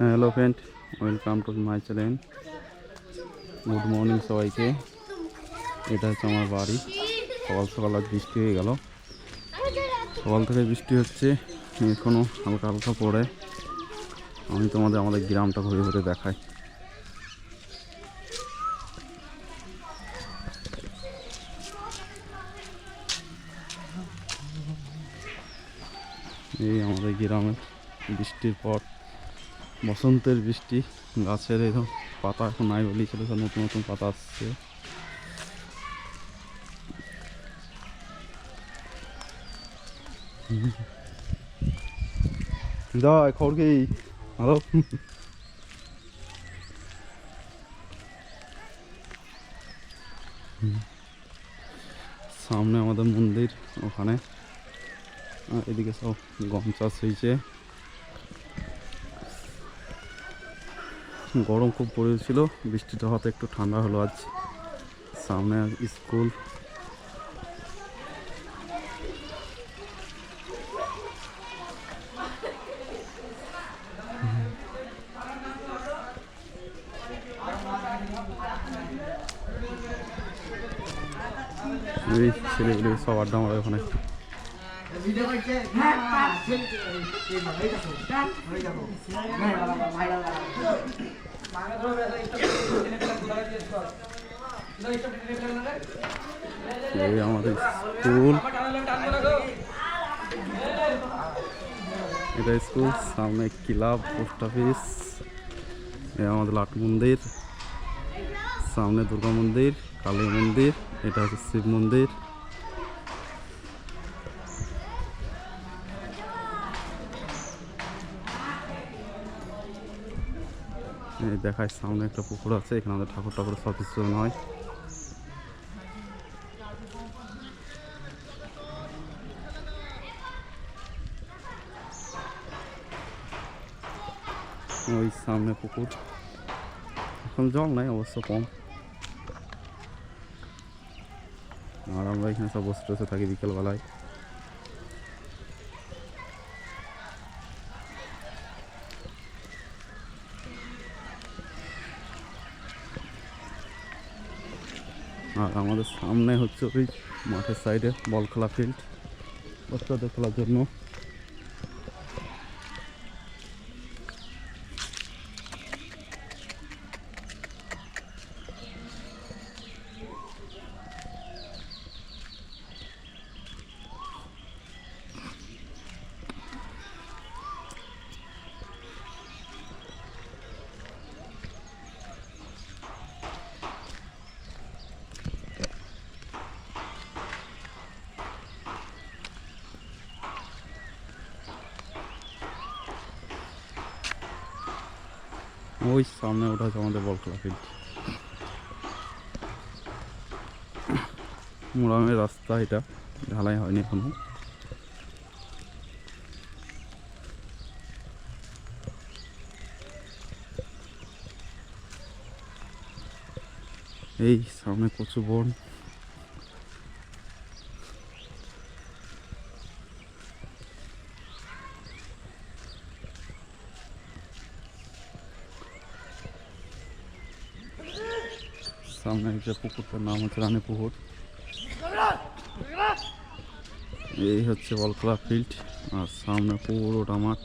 Hello friend, welcome to my channel. Good morning সবাইকে। এটা হচ্ছে আমার বাড়ি। সকাল সকাল আজ বৃষ্টি হয়ে গেল। সকাল থেকে বৃষ্টি হচ্ছে, এখনও হালকা হালকা পড়ে। আমি তোমাদের আমাদের গ্রামটা ঘুরে ঘুরে দেখাই। এই আমাদের গ্রামে বৃষ্টির পর বসন্তের বৃষ্টি। গাছের এরকম পাতা এখন নাই বলেই চলে, নতুন নতুন পাতা আসছে। জয় খবর কি? হ্যালো। সামনে আমাদের মন্দির, ওখানে এদিকে সব গম চাষ হয়েছে। গরম খুব পড়েছিল, বৃষ্টিটা হতে একটু ঠান্ডা হলো আজ। সামনে স্কুল। এই ছেলেগুলি সব আড্ডা মারে ওখানে। এই আমাদের স্কুল, এটা স্কুল। সামনে ক্লাব, পোস্ট অফিস। এই আমাদের লাট মন্দির, সামনে দুর্গা মন্দির, কালী মন্দির, এটা হচ্ছে শিব মন্দির। এই দেখায় সামনে একটা পুকুর আছে, এখানে আমাদের ঠাকুর সব বিসর্জন হয়। ওই সামনে পুকুর, এখন জল নাই অবশ্য, কম। আর আমরা এখানে সব বসে বসে থাকি বিকেলবেলায়। আর আমাদের সামনে হচ্ছে ওই মাঠের সাইডে বল খেলা ফিল্ড, বাচ্চাদের খেলার জন্য। ওই সামনে ওটা হচ্ছে আমাদের বল খেলা ফিল্ড। মোরামের রাস্তা, এটা ঢালাই হয়নি এখনো। এই সামনে কচু বন। সামনে যে পুকুরটার নাম হচ্ছে রানী পুকুর। এই হচ্ছে বল খেলা ফিল্ড, আর সামনে পুরোটা মাঠ।